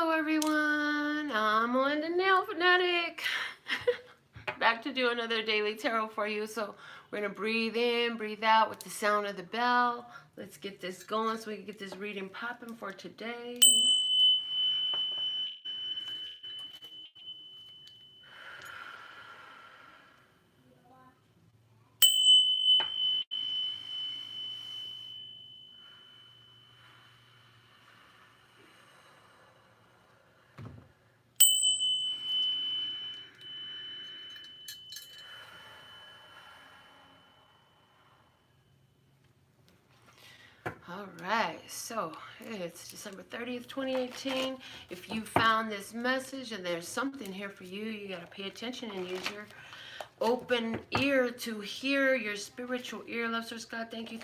Hello everyone, I'm Melinda NailFanatic. Back to do another daily tarot for you. So we're going to breathe in, breathe out with the sound of the bell. Let's get this going so we can get this reading popping for today. All right, so it's December 30th, 2018. If you found this message and there's something here for you, you got to pay attention and use your open ear to hear your spiritual ear. Love source God, thank you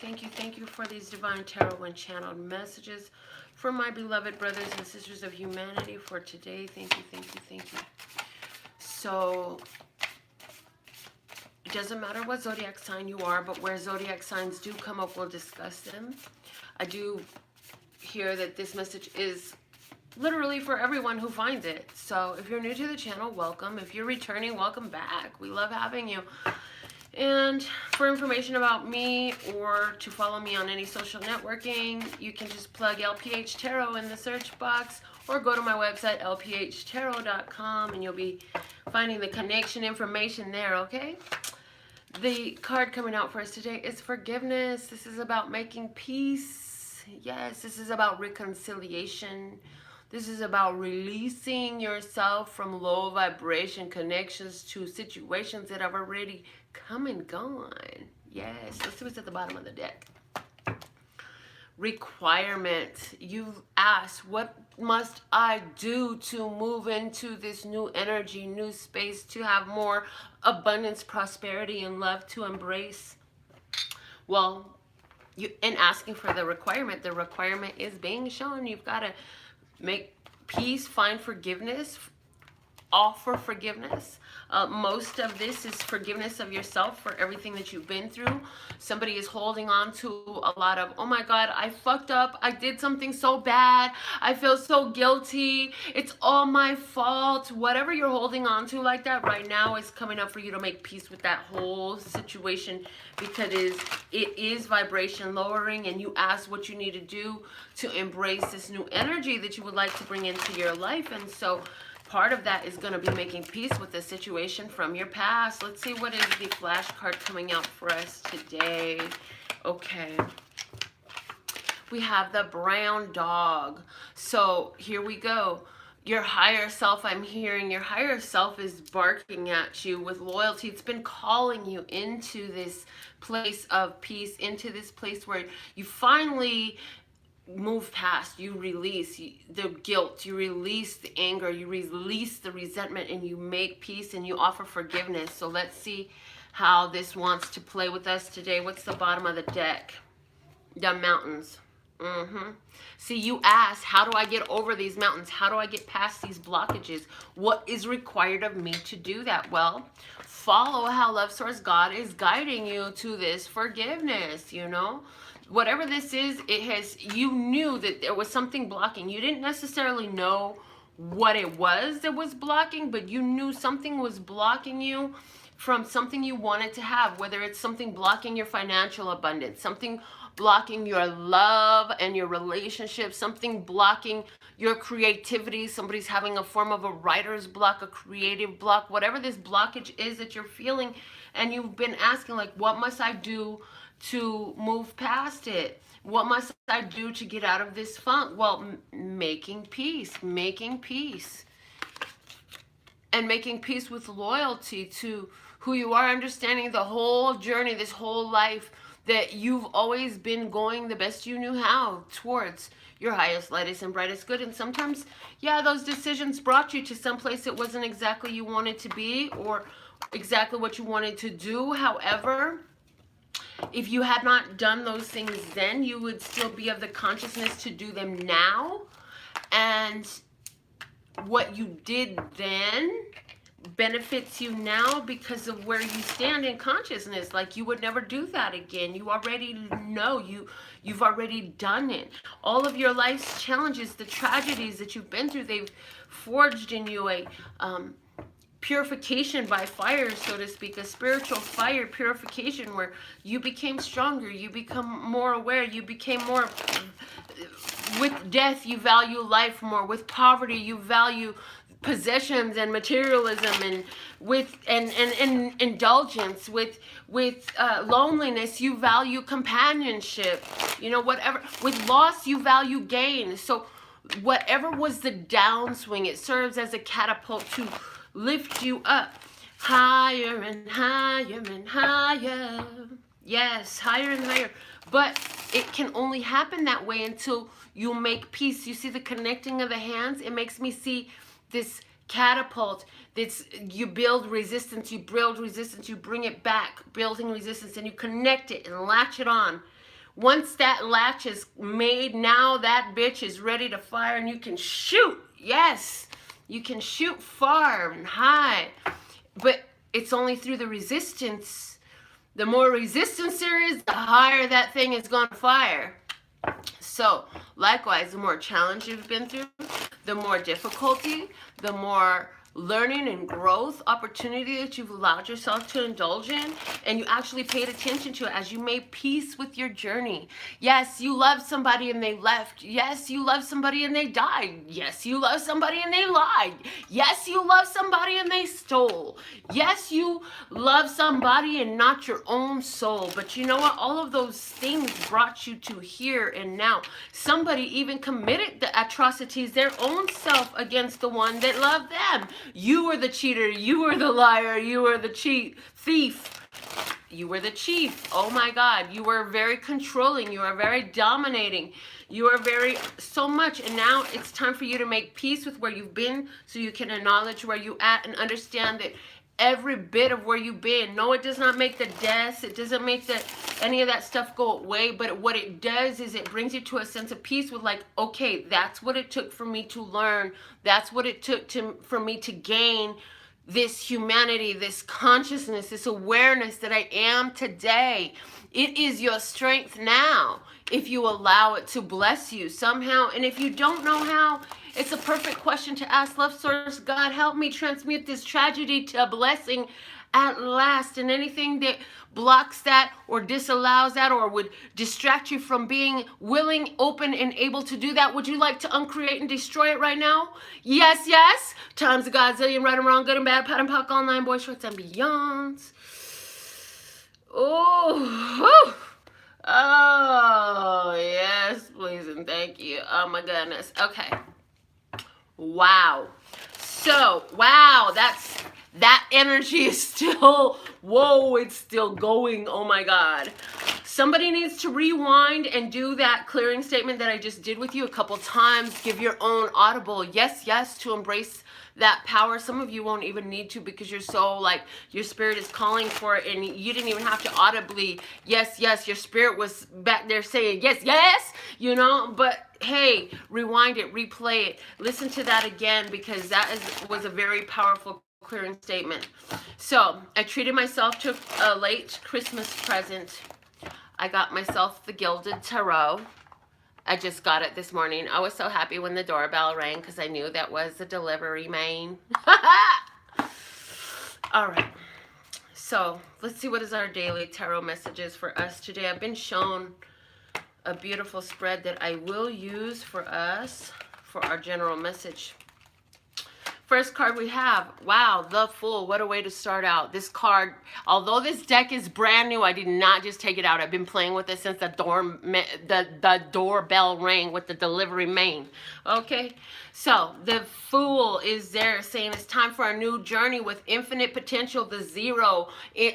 for these divine tarot and channeled messages for my beloved brothers and sisters of humanity for today. Thank you. So it doesn't matter what zodiac sign you are, but where zodiac signs do come up, we'll discuss them. I do hear that this message is literally for everyone who finds it. So if you're new to the channel, welcome. If you're returning, welcome back. We love having you. And for information about me or to follow me on any social networking, you can just plug LPHtarot in the search box or go to my website, LPHtarot.com, and you'll be finding the connection information there, okay? The card coming out for us today is forgiveness. This is about making peace. Yes, this is about reconciliation. This is about releasing yourself from low vibration connections to situations that have already come and gone. Yes, let's see what's at the bottom of the deck. Requirement. You've asked, what must I do to move into this new energy, new space, to have more abundance, prosperity, and love to embrace? Well, in asking for the requirement is being shown. You've got to make peace, find forgiveness, offer forgiveness. Most of this is forgiveness of yourself for everything that you've been through. Somebody is holding on to a lot of, oh my God, I fucked up. I did something so bad. I feel so guilty. It's all my fault. Whatever you're holding on to like that right now is coming up for you to make peace with that whole situation, because it is vibration lowering, and you ask what you need to do to embrace this new energy that you would like to bring into your life. And so part of that is going to be making peace with the situation from your past. Let's see what is the flash card coming out for us today. Okay. We have the brown dog. So here we go. Your higher self, I'm hearing your higher self is barking at you with loyalty. It's been calling you into this place of peace, into this place where you finally move past, you release the guilt, you release the anger, you release the resentment, and you make peace and you offer forgiveness. So let's see how this wants to play with us today. What's the bottom of the deck? The mountains. See, you ask, how do I get over these mountains? How do I get past these blockages? What is required of me to do that? Well, follow how Love Source God is guiding you to this forgiveness, you know? Whatever this is, you knew that there was something blocking. You didn't necessarily know what it was that was blocking, but you knew something was blocking you from something you wanted to have, whether it's something blocking your financial abundance, something blocking your love and your relationship, something blocking your creativity. Somebody's having a form of a writer's block, a creative block, whatever this blockage is that you're feeling, and you've been asking, like, what must I do to move past it? What must I do to get out of this funk? Well, making peace, and making peace with loyalty to who you are, understanding the whole journey, this whole life, that you've always been going the best you knew how towards your highest, lightest, and brightest good. And sometimes, yeah, those decisions brought you to some place that wasn't exactly you wanted to be or exactly what you wanted to do. However, if you had not done those things then, you would still be of the consciousness to do them now. And what you did then benefits you now because of where you stand in consciousness. Like, you would never do that again. You already know, you've already done it. All of your life's challenges, the tragedies that you've been through, they've forged in you a purification by fire, so to speak, a spiritual fire purification, where you became stronger, you become more aware, you became more, with death you value life more, with poverty you value possessions and materialism, and with and indulgence, with loneliness you value companionship, you know, whatever, with loss you value gain. So whatever was the downswing, it serves as a catapult to lift you up higher and higher and higher. Yes, higher and higher. But it can only happen that way until you make peace. You see the connecting of the hands? It makes me see this catapult. This, you build resistance, you bring it back, building resistance, and you connect it and latch it on. Once that latch is made, now that bitch is ready to fire, and you can shoot. Yes, you can shoot far and high, but it's only through the resistance. The more resistance there is, the higher that thing is going to fire. So, likewise, the more challenge you've been through, the more difficulty, the more learning and growth opportunity that you've allowed yourself to indulge in, and you actually paid attention to it as you made peace with your journey. Yes, you loved somebody and they left. Yes, you loved somebody and they died. Yes, you loved somebody and they lied. Yes, you loved somebody and they stole. Yes, you love somebody and not your own soul. But you know what? All of those things brought you to here and now. Somebody even committed the atrocities their own self against the one that loved them. You were the cheater, you were the liar, you were the thief, you were the chief. Oh my God, you were very controlling, you were very dominating, you are very so much. And now it's time for you to make peace with where you've been, so you can acknowledge where you at and understand that every bit of where you've been. No, it does not make the deaths, it doesn't make any of that stuff go away, but what it does is it brings you to a sense of peace with, like, okay, that's what it took for me to learn, that's what it took for me to gain this humanity, this consciousness, this awareness that I am today. It is your strength now if you allow it to bless you somehow. And if you don't know how, it's a perfect question to ask Love Source. God, help me transmute this tragedy to a blessing at last. And anything that blocks that or disallows that or would distract you from being willing, open, and able to do that, would you like to uncreate and destroy it right now? Yes, yes. Times a godzillion, right and wrong, good and bad, pat and puck, all nine, boys, shorts, and beyonds. Oh, oh, yes, please and thank you. Oh my goodness. Okay. Wow. So, wow, that energy is still, whoa, it's still going. Oh my God. Somebody needs to rewind and do that clearing statement that I just did with you a couple times. Give your own audible yes, yes to embrace that power. Some of you won't even need to because you're so, like, your spirit is calling for it, and you didn't even have to audibly yes, yes. Your spirit was back there saying yes, yes, you know. But hey, rewind it, replay it, listen to that again, because that was a very powerful clearing statement. So I treated myself to a late Christmas present. I got myself the Gilded Tarot. I just got it this morning. I was so happy when the doorbell rang because I knew that was the delivery man. All right. So let's see what is our daily tarot messages for us today. I've been shown a beautiful spread that I will use for us for our general message. First card we have, wow, the Fool. What a way to start out. This card, although this deck is brand new, I did not just take it out. I've been playing with it since the doorbell rang with the delivery man. Okay, so the Fool is there saying it's time for a new journey with infinite potential. The Zero,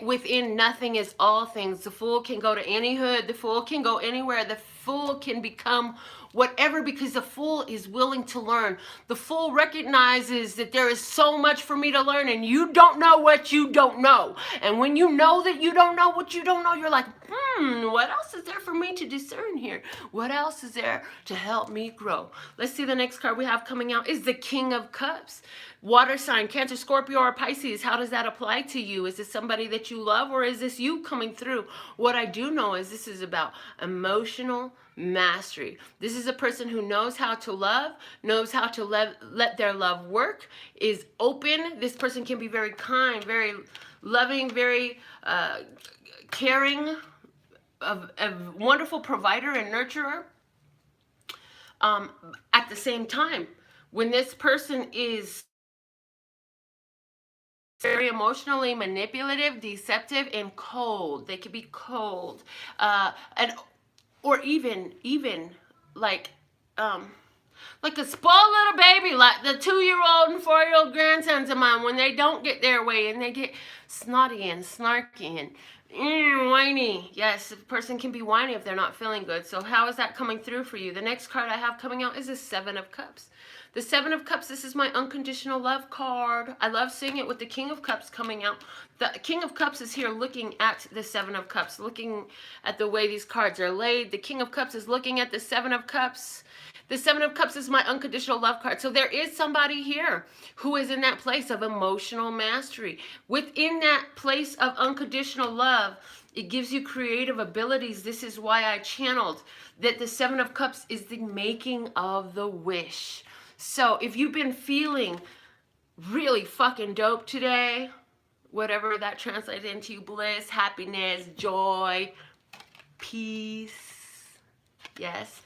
within nothing is all things. The Fool can go to any hood. The Fool can go anywhere. The Fool can become whatever, because the Fool is willing to learn. The Fool recognizes that there is so much for me to learn, and you don't know what you don't know. And when you know that you don't know what you don't know, you're like, what else is there for me to discern here? What else is there to help me grow? Let's see, the next card we have coming out is the King of Cups. Water sign, Cancer, Scorpio, or Pisces. How does that apply to you? Is this somebody that you love, or is this you coming through? What I do know is this is about emotional mastery. This is a person who knows how to love, knows how to let their love work, is open. This person can be very kind, very loving, very caring, a wonderful provider and nurturer. At the same time, when this person is very emotionally manipulative, deceptive, and cold. They could be cold, or even like a spoiled little baby, like the 2-year-old and 4-year-old grandsons of mine. When they don't get their way and they get snotty and snarky and whiny. Yes, a person can be whiny if they're not feeling good. So how is that coming through for you? The next card I have coming out is the Seven of Cups. The Seven of Cups, this is my unconditional love card. I love seeing it with the King of Cups coming out. The King of Cups is here looking at the Seven of Cups, looking at the way these cards are laid. The King of Cups is looking at the Seven of Cups. The Seven of Cups is my unconditional love card. So there is somebody here who is in that place of emotional mastery. Within that place of unconditional love, it gives you creative abilities. This is why I channeled that the Seven of Cups is the making of the wish. So if you've been feeling really fucking dope today, whatever that translates into, bliss, happiness, joy, peace, yes,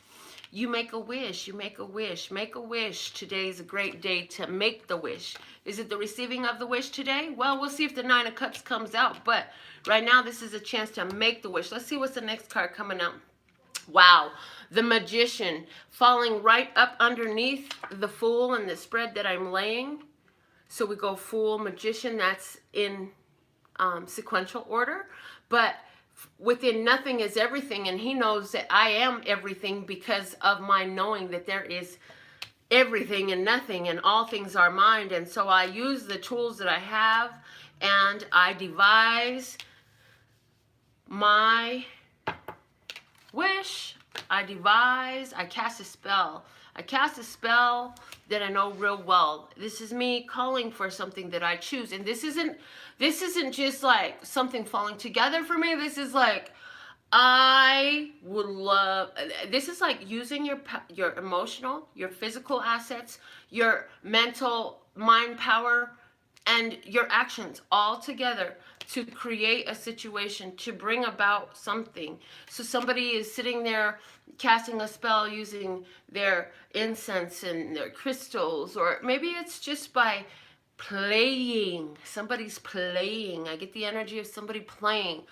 you make a wish, you make a wish, make a wish. Today is a great day to make the wish. Is it the receiving of the wish today? Well, we'll see if the Nine of Cups comes out, but right now this is a chance to make the wish. Let's see what's the next card coming out. Wow, the Magician falling right up underneath the Fool and the spread that I'm laying. So we go Fool, Magician, that's in sequential order. But within nothing is everything, and he knows that I am everything because of my knowing that there is everything and nothing, and all things are mine. And so I use the tools that I have, and I devise my wish. I cast a spell. I cast a spell that I know real well. This is me calling for something that I choose. And this isn't just like something falling together for me. This is like, I would love, this is like using your emotional, your physical assets, your mental mind power, and your actions all together to create a situation, to bring about something. So somebody is sitting there casting a spell using their incense and their crystals, or maybe it's just by playing. Somebody's playing. I get the energy of somebody playing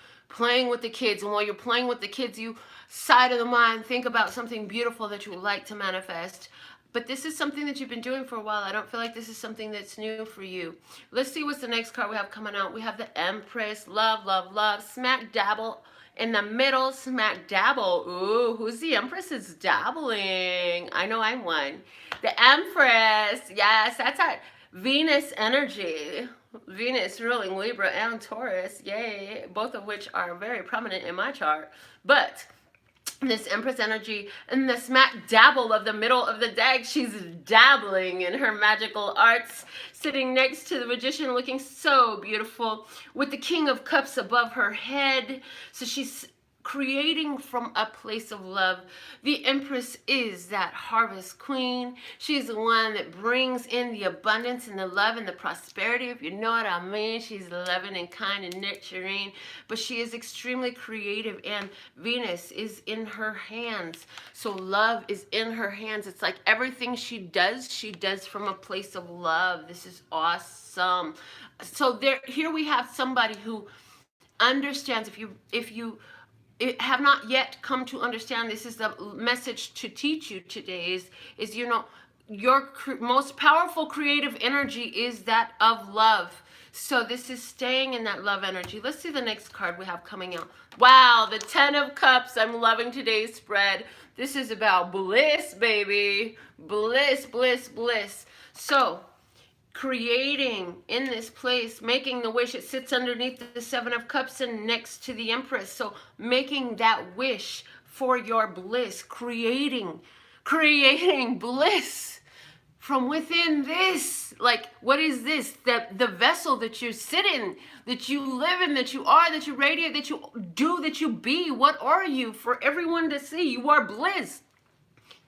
with the kids. And while you're playing with the kids, you, side of the mind, think about something beautiful that you would like to manifest. But this is something that you've been doing for a while. I don't feel like this is something that's new for you. Let's see what's the next card we have coming out. We have the Empress. Love, love, love. Smack dabble in the middle. Smack dabble. Ooh, who's the Empress is dabbling? I know I'm one. The Empress. Yes, that's our Venus energy. Venus ruling Libra and Taurus. Yay. Both of which are very prominent in my chart. But this Empress energy and the smack dabble of the middle of the deck, she's dabbling in her magical arts, sitting next to the Magician, looking so beautiful with the King of Cups above her head. So she's creating from a place of love. The Empress is that harvest queen. She's the one that brings in the abundance and the love and the prosperity, if you know what I mean. She's loving and kind and nurturing, but she is extremely creative, and Venus is in her hands. So love is in her hands. It's like everything she does from a place of love. This is awesome. So here we have somebody who understands. If you have not yet come to understand, this is the message to teach you today, is you know, your most powerful creative energy is that of love. So this is staying in that love energy. Let's see the next card we have coming out. Wow, the 10 of Cups. I'm loving today's spread. This is about bliss, baby. Bliss, bliss, bliss. So creating in this place, making the wish. It sits underneath the 7 of Cups and next to the Empress. So making that wish for your bliss, creating bliss from within this. Like, what is this? The vessel that you sit in, that you live in, that you are, that you radiate, that you do, that you be. What are you for everyone to see? You are bliss.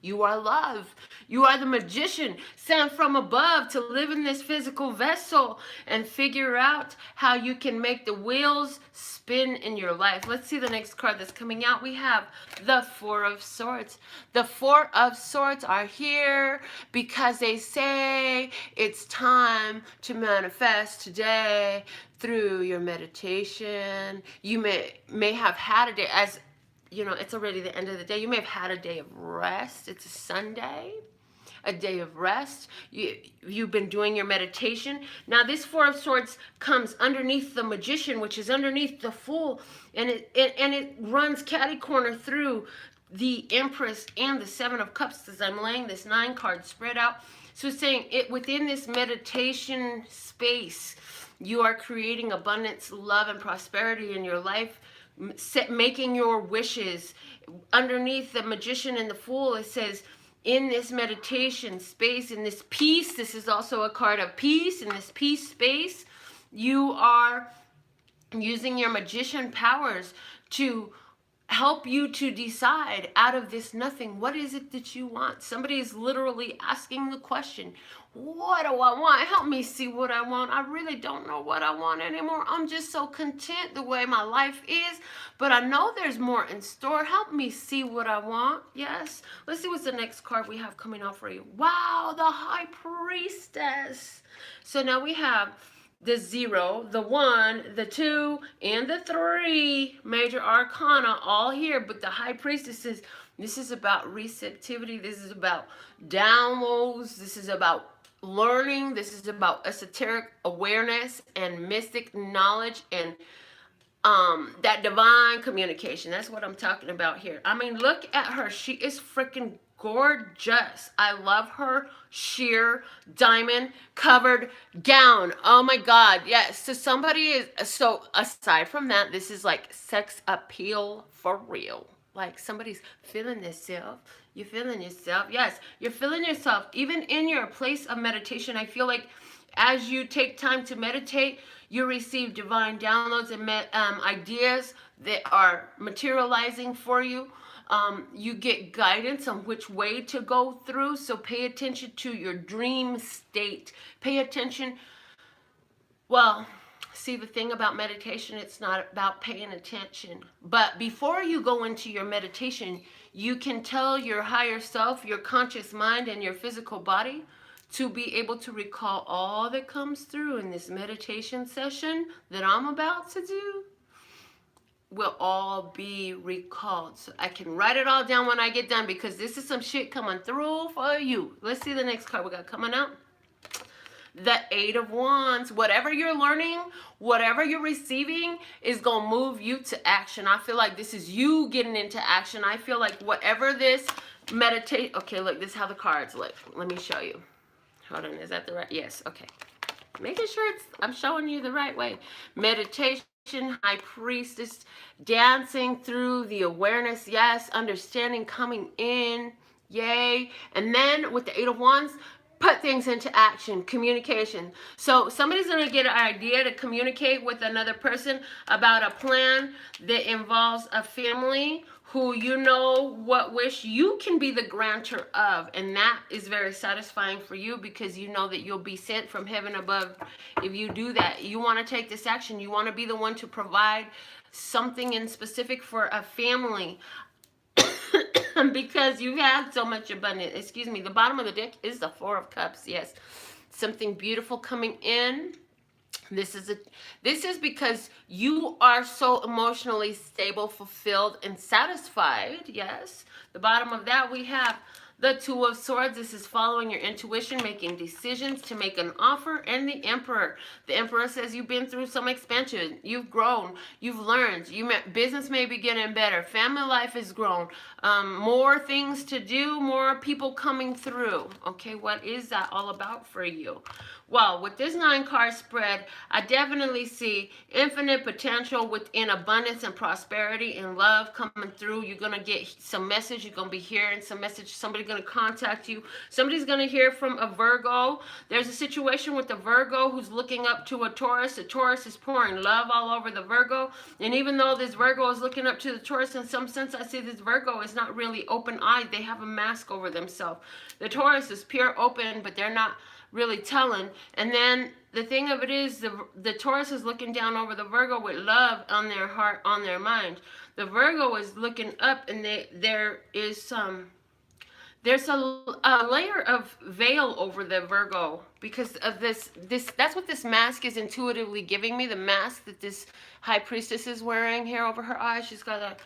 You are love. You are the magician sent from above to live in this physical vessel and figure out how you can make the wheels spin in your life. Let's see the next card that's coming out. We have the 4 of Swords. The 4 of Swords are here because they say it's time to manifest today through your meditation. You may have had a day, as you know, it's already the end of the day. You may have had a day of rest. It's a Sunday, a day of rest. You've been doing your meditation. Now, this 4 of Swords comes underneath the Magician, which is underneath the Fool, and it runs catty corner through the Empress and the 7 of Cups as I'm laying this 9 card spread out. So it's saying it within this meditation space, you are creating abundance, love, and prosperity in your life. Making your wishes. Underneath the Magician and the Fool, it says in this meditation space, in this peace, this is also a card of peace. In this peace space, you are using your magician powers to help you to decide out of this nothing, what is it that you want? Somebody is literally asking the question, what do I want? Help me see what I want. I really don't know what I want anymore. I'm just so content the way my life is, but I know there's more in store. Help me see what I want. Yes. Let's see what's the next card we have coming out for you. Wow, the High Priestess. So now we have the 0, the 1, the 2, and the 3 major arcana all here. But the High Priestess says this is about receptivity. This is about downloads. This is about learning. This is about esoteric awareness and mystic knowledge and that divine communication. That's what I'm talking about here. I mean, look at her. She is freaking gorgeous. I love her sheer diamond covered gown. Oh my God. Yes. So somebody is, so aside from that, this is like sex appeal for real. Like somebody's feeling themselves. You're feeling yourself. Yes, you're feeling yourself. Even in your place of meditation, I feel like as you take time to meditate, you receive divine downloads and ideas that are materializing for you. You get guidance on which way to go through. So pay attention to your dream state. Pay attention. Well, see, the thing about meditation, it's not about paying attention. But before you go into your meditation, you can tell your higher self, your conscious mind, and your physical body to be able to recall all that comes through in this meditation session that I'm about to do will all be recalled. So I can write it all down when I get done because this is some shit coming through for you. Let's see the next card we got coming out. The 8 of Wands. Whatever you're learning, whatever you're receiving is going to move you to action. I feel like this is you getting into action. I feel like whatever this meditate. Okay, look, this is how the cards look. Let me show you. Hold on, is that the right? Yes, okay. Making sure I'm showing you the right way. Meditation, High Priestess, dancing through the awareness. Yes, understanding coming in. Yay. And then with the 8 of Wands, put things into action, communication. So somebody's going to get an idea to communicate with another person about a plan that involves a family who you know what wish you can be the grantor of. And that is very satisfying for you because you know that you'll be sent from heaven above if you do that. You want to take this action. You want to be the one to provide something in specific for a family. Because you've had so much abundance. Excuse me. The bottom of the deck is the 4 of Cups. Yes. Something beautiful coming in. This is because you are so emotionally stable, fulfilled, and satisfied. Yes. The bottom of that we have The Two of Swords, this is following your intuition, making decisions to make an offer. And the Emperor. The Emperor says you've been through some expansion. You've grown. You've learned. Business may be getting better. Family life has grown. More things to do. More people coming through. Okay, what is that all about for you? Well, with this 9-card spread, I definitely see infinite potential within abundance and prosperity and love coming through. You're going to get some message. You're going to be hearing some message. Somebody's going to contact you. Somebody's going to hear from a Virgo. There's a situation with the Virgo who's looking up to a Taurus. The Taurus is pouring love all over the Virgo. And even though this Virgo is looking up to the Taurus, in some sense, I see this Virgo is not really open-eyed. They have a mask over themselves. The Taurus is pure open, but they're not really telling. And then the thing of it is, the Taurus is looking down over the Virgo with love on their heart, on their mind. The Virgo is looking up, and there's a layer of veil over the Virgo because of this. That's what this mask is intuitively giving me. The mask that this high priestess is wearing here over her eyes. She's got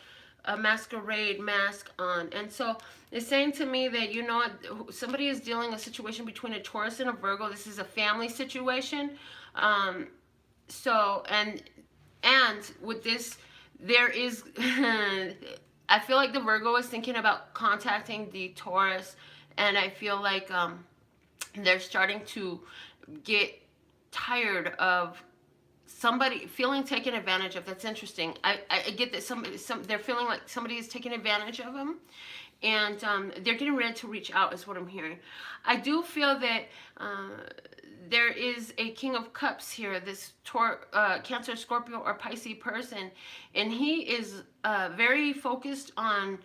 a masquerade mask on. And so it's saying to me that, you know, somebody is dealing a situation between a Taurus and a Virgo. This is a family situation. So, and with this, there is, I feel like the Virgo is thinking about contacting the Taurus, and I feel like they're starting to get tired of somebody feeling taken advantage of. That's interesting. I get that they're feeling like somebody is taking advantage of them, and they're getting ready to reach out is what I'm hearing. I do feel that there is a King of Cups here, this Cancer, Scorpio, or Pisces person, and he is very focused on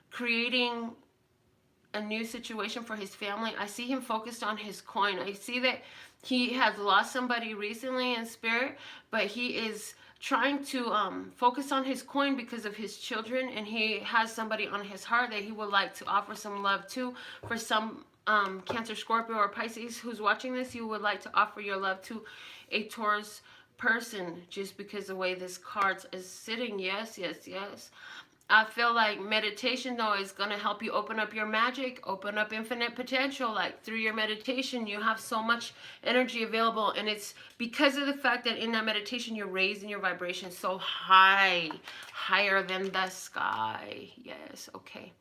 creating a new situation for his family. I see him focused on his coin. I see that he has lost somebody recently in spirit, but he is trying to focus on his coin because of his children, and he has somebody on his heart that he would like to offer some love to. For some Cancer, Scorpio, or Pisces who's watching this, you would like to offer your love to a Taurus person just because the way this card is sitting. Yes, yes, yes. I feel like meditation, though, is going to help you open up your magic, open up infinite potential. Like, through your meditation, you have so much energy available. And it's because of the fact that in that meditation, you're raising your vibration so high, higher than the sky. Yes, okay.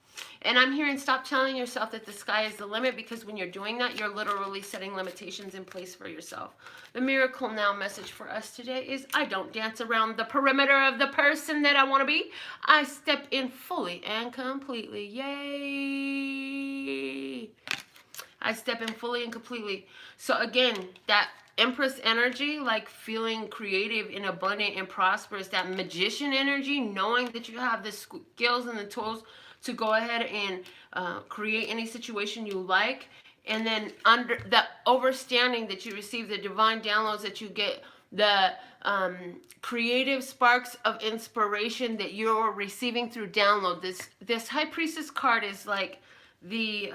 And I'm hearing, stop telling yourself that the sky is the limit, because when you're doing that, you're literally setting limitations in place for yourself. The Miracle Now message for us today is, I don't dance around the perimeter of the person that I want to be. I step in fully and completely. Yay! I step in fully and completely. So again, that Empress energy, like feeling creative and abundant and prosperous, that magician energy, knowing that you have the skills and the tools to go ahead and create any situation you like. And then under the overstanding that you receive, the divine downloads that you get, the creative sparks of inspiration that you're receiving through download. This High Priestess card is like the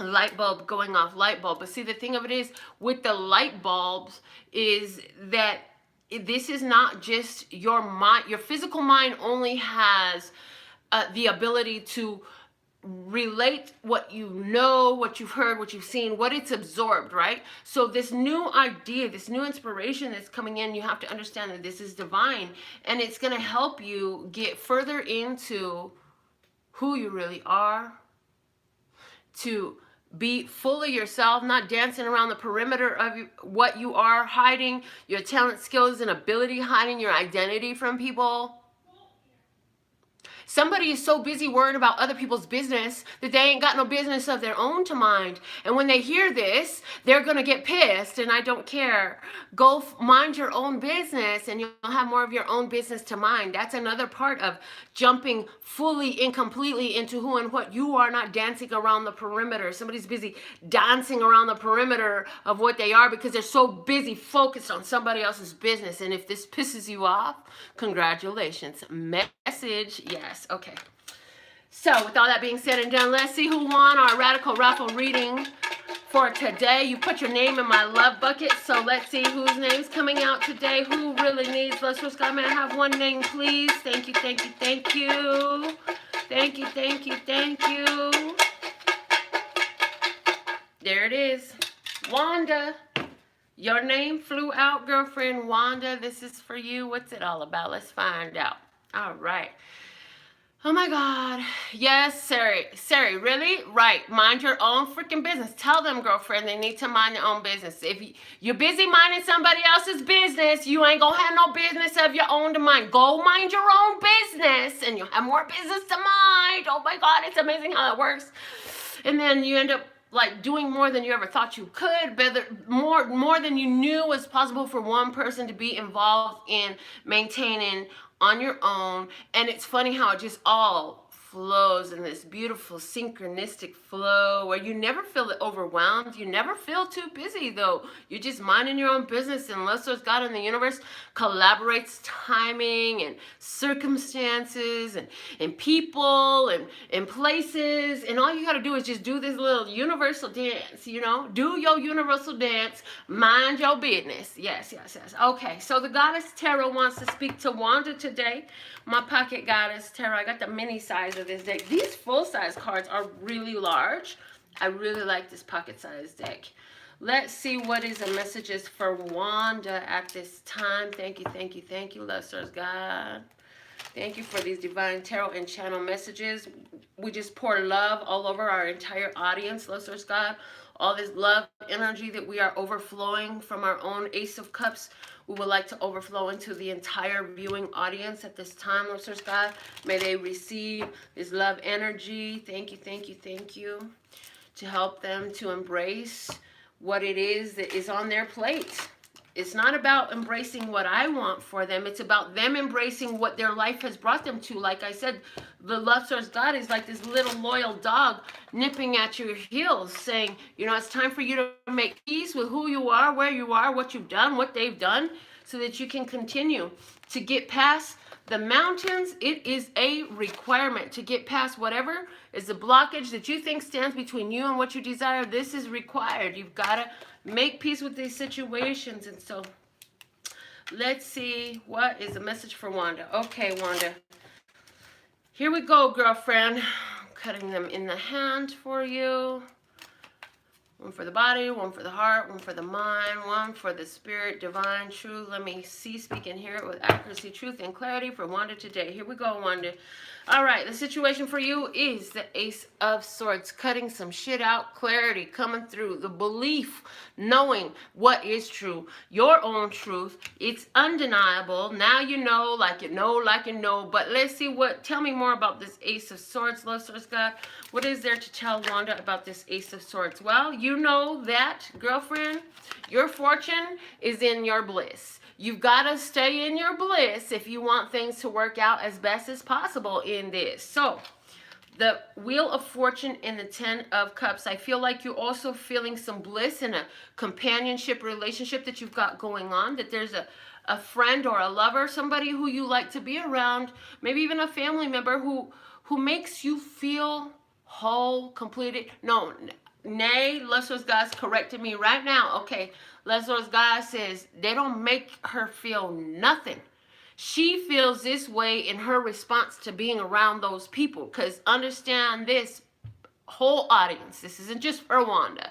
light bulb going off, light bulb. But see, the thing of it is, with the light bulbs, is that this is not just your mind. Your physical mind only has the ability to relate what you know, what you've heard, what you've seen, what it's absorbed, right? So this new idea, this new inspiration that's coming in, you have to understand that this is divine, and it's going to help you get further into who you really are, to be fully yourself, not dancing around the perimeter of what you are, hiding your talent, skills, and ability, hiding your identity from people. Somebody is so busy worrying about other people's business that they ain't got no business of their own to mind. And when they hear this, they're going to get pissed, and I don't care. Go mind your own business, and you'll have more of your own business to mind. That's another part of jumping fully and completely into who and what you are, not dancing around the perimeter. Somebody's busy dancing around the perimeter of what they are because they're so busy focused on somebody else's business. And if this pisses you off, congratulations. Message, yes. Okay, so with all that being said and done, let's see who won our Radical Raffle reading for today. You put your name in my love bucket, so let's see whose name's coming out today. Who really needs Let's Risk? May I have one name, please? Thank you, thank you, thank you. Thank you, thank you, thank you. There it is. Wanda. Your name flew out, girlfriend. Wanda, this is for you. What's it all about? Let's find out. All right. Oh my God. Yes, Sari, really? Right. Mind your own freaking business. Tell them, girlfriend, they need to mind their own business. If you're busy minding somebody else's business, you ain't gonna have no business of your own to mind. Go mind your own business and you'll have more business to mind. Oh my God, it's amazing how it works. And then you end up like doing more than you ever thought you could, better, more than you knew was possible for one person to be involved in maintaining on your own. And it's funny how it just all flows in this beautiful synchronistic flow where you never feel overwhelmed. You never feel too busy though. You're just minding your own business, and unless there's God in the universe collaborates timing and circumstances and people and places, and all you got to do is just do this little universal dance, you know, do your universal dance, mind your business. Yes. Okay, so the Goddess Tarot wants to speak to Wanda today. My pocket Goddess Tarot. I got the mini size of this deck. These full size cards are really large. I really like this pocket size deck. Let's see what is the messages for Wanda at this time. Thank you, Love Source God. Thank you for these divine tarot and channel messages. We just pour love all over our entire audience, Love Source God. All this love energy that we are overflowing from our own Ace of Cups, we would like to overflow into the entire viewing audience at this time, Lord Source God. May they receive this love energy. Thank you, to help them to embrace what it is that is on their plate. It's not about embracing what I want for them. It's about them embracing what their life has brought them to. Like I said, the Love Source God is like this little loyal dog nipping at your heels saying, you know, it's time for you to make peace with who you are, where you are, what you've done, what they've done, so that you can continue to get past the mountains. It is a requirement to get past whatever is the blockage that you think stands between you and what you desire. This is required. You've got to make peace with these situations. And so let's see, what is the message for Wanda? Okay, Wanda. Here we go, girlfriend. Cutting them in the hand for you. One for the body, one for the heart, one for the mind, one for the spirit, divine, truth. Let me see, speak, and hear it with accuracy, truth, and clarity for Wanda today. Here we go, Wanda. All right, the situation for you is the Ace of Swords, cutting some shit out, clarity coming through, the belief, knowing what is true, your own truth. It's undeniable. Now you know, like you know, but let's see tell me more about this Ace of Swords, Love Source God. What is there to tell Wanda about this Ace of Swords? Well, you know that, girlfriend, your fortune is in your bliss. You've got to stay in your bliss if you want things to work out as best as possible in this. So, the Wheel of Fortune and the Ten of Cups. I feel like you're also feeling some bliss in a companionship relationship that you've got going on, that there's a friend or a lover, somebody who you like to be around, maybe even a family member who makes you feel whole, completed. No, nay, Love Source God's corrected me right now. Okay, Love Source God says they don't make her feel nothing. She feels this way in her response to being around those people. Because understand this, whole audience, this isn't just for Wanda.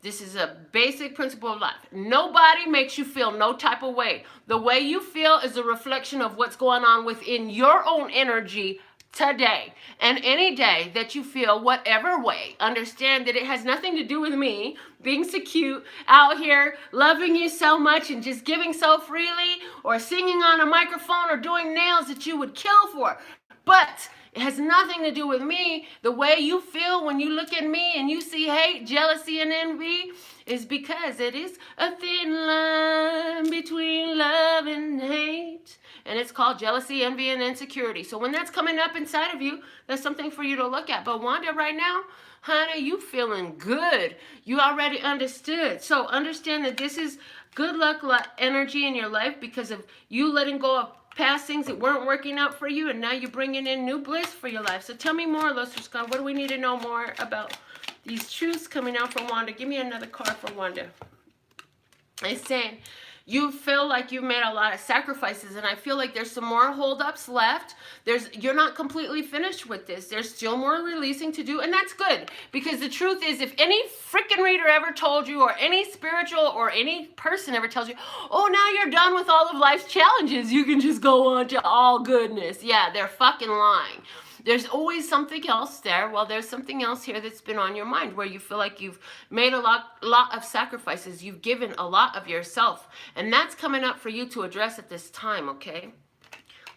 This is a basic principle of life. Nobody makes you feel no type of way. The way you feel is a reflection of what's going on within your own energy today, and any day that you feel whatever way. Understand that it has nothing to do with me being so cute out here loving you so much and just giving so freely, or singing on a microphone, or doing nails that you would kill for. But it has nothing to do with me. The way you feel when you look at me and you see hate, jealousy, and envy is because it is a thin line between love and hate. And it's called jealousy, envy, and insecurity. So when that's coming up inside of you, that's something for you to look at. But Wanda, right now, honey, you feeling good. You already understood. So understand that this is good luck energy in your life because of you letting go of past things that weren't working out for you, and now you're bringing in new bliss for your life. So tell me more, Love Source God. What do we need to know more about these truths coming out from Wanda? Give me another card for Wanda. It's saying, You feel like you've made a lot of sacrifices, and I feel like there's some more holdups left. You're not completely finished with this. There's still more releasing to do, and that's good, because the truth is, if any freaking reader ever told you, or any spiritual or any person ever tells you, oh, now you're done with all of life's challenges, you can just go on to all goodness. Yeah, they're fucking lying. There's always something else there. Well, there's something else here that's been on your mind, where you feel like you've made a lot of sacrifices. You've given a lot of yourself. And that's coming up for you to address at this time, okay?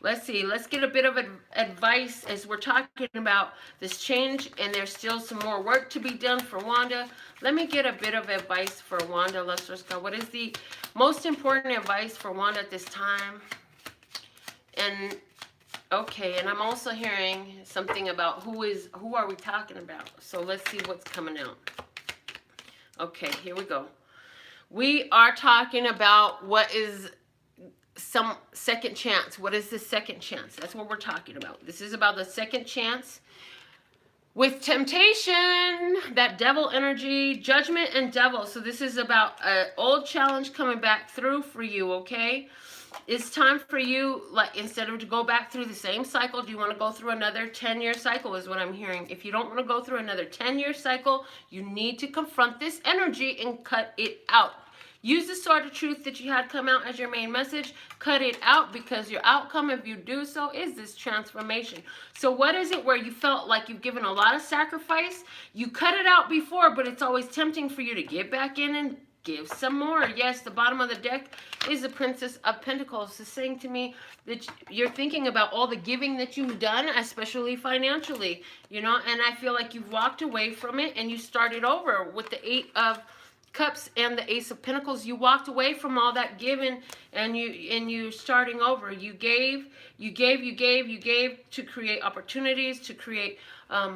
Let's see. Let's get a bit of advice as we're talking about this change, and there's still some more work to be done for Wanda. Let me get a bit of advice for Wanda, Lustrous God. What is the most important advice for Wanda at this time? And okay, and I'm also hearing something about who are we talking about? So let's see what's coming out. Okay, here we go. We are talking about what is some second chance. What is the second chance? That's what we're talking about. This is about the second chance with temptation, that devil energy, judgment and devil. So this is about an old challenge coming back through for you, okay? It's time for you, like, instead of to go back through the same cycle, do you want to go through another 10-year cycle is what I'm hearing. If you don't want to go through another 10-year cycle, you need to confront this energy and cut it out. Use the sword of truth that you had come out as your main message. Cut it out, because your outcome, if you do so, is this transformation. So what is it where you felt like you've given a lot of sacrifice? You cut it out before, but it's always tempting for you to get back in and give some more. Yes, the bottom of the deck is the Princess of Pentacles. It's saying to me that you're thinking about all the giving that you've done, especially financially, you know, and I feel like you've walked away from it and you started over with the 8 of Cups and the Ace of Pentacles. You walked away from all that giving, and you starting over. You gave to create opportunities, to create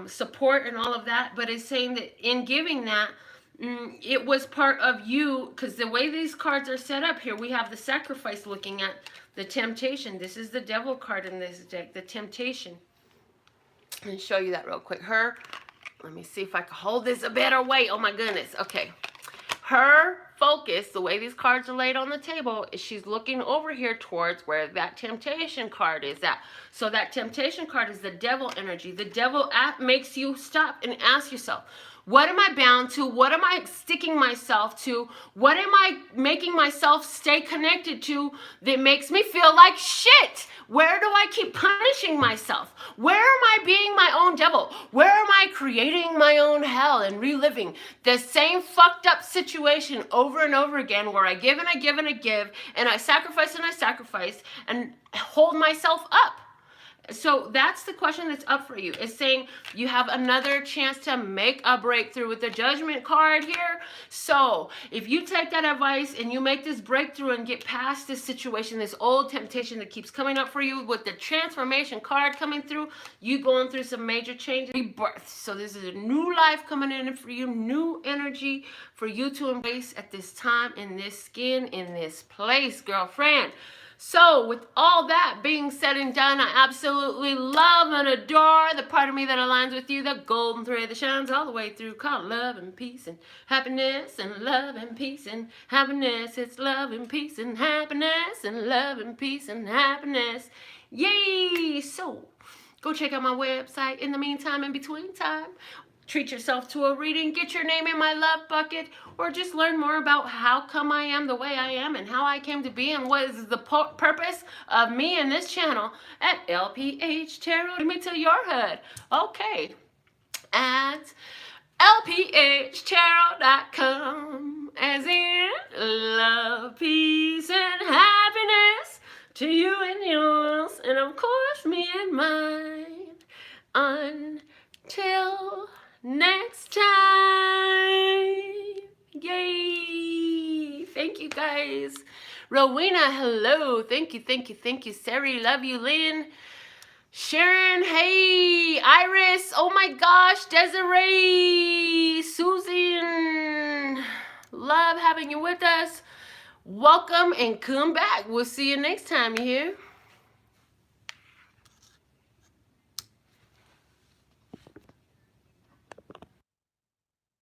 support and all of that. But it's saying that in giving that, it was part of you, because the way these cards are set up here, we have the sacrifice looking at the temptation. This is the devil card in this deck, the temptation. Let me show you that real quick. Let me see if I can hold this a better way. Oh my goodness. Okay. Her focus, the way these cards are laid on the table, is she's looking over here towards where that temptation card is at. So that temptation card is the devil energy. The devil makes you stop and ask yourself, what am I bound to? What am I sticking myself to? What am I making myself stay connected to that makes me feel like shit? Where do I keep punishing myself? Where am I being my own devil? Where am I creating my own hell and reliving the same fucked up situation over and over again, where I give and I give and I give, and I sacrifice and hold myself up? So that's the question that's up for you. It's saying you have another chance to make a breakthrough with the Judgment card here. So if you take that advice and you make this breakthrough and get past this situation, this old temptation that keeps coming up for you, with the Transformation card coming through, you going through some major changes, rebirth. So this is a new life coming in for you, new energy for you to embrace at this time, in this skin, in this place, girlfriend. So with all that being said and done, I absolutely love and adore the part of me that aligns with you, the golden thread that shines all the way through, called love and peace and happiness, and love and peace and happiness. It's love and peace and happiness, and love and peace and happiness. Yay! So go check out my website. In the meantime, in between time, treat yourself to a reading, get your name in my love bucket, or just learn more about how come I am the way I am and how I came to be and what is the purpose of me and this channel at LPHtarot. Let me tell your hood. Okay. At LPHtarot.com, as in love, peace, and happiness to you and yours, and of course me and mine. Until next time. Yay. Thank you guys. Rowena, hello. Thank you. Sari, love you. Lynn, Sharon, hey. Iris, oh my gosh. Desiree, Susan, love having you with us. Welcome and come back. We'll see you next time, you hear?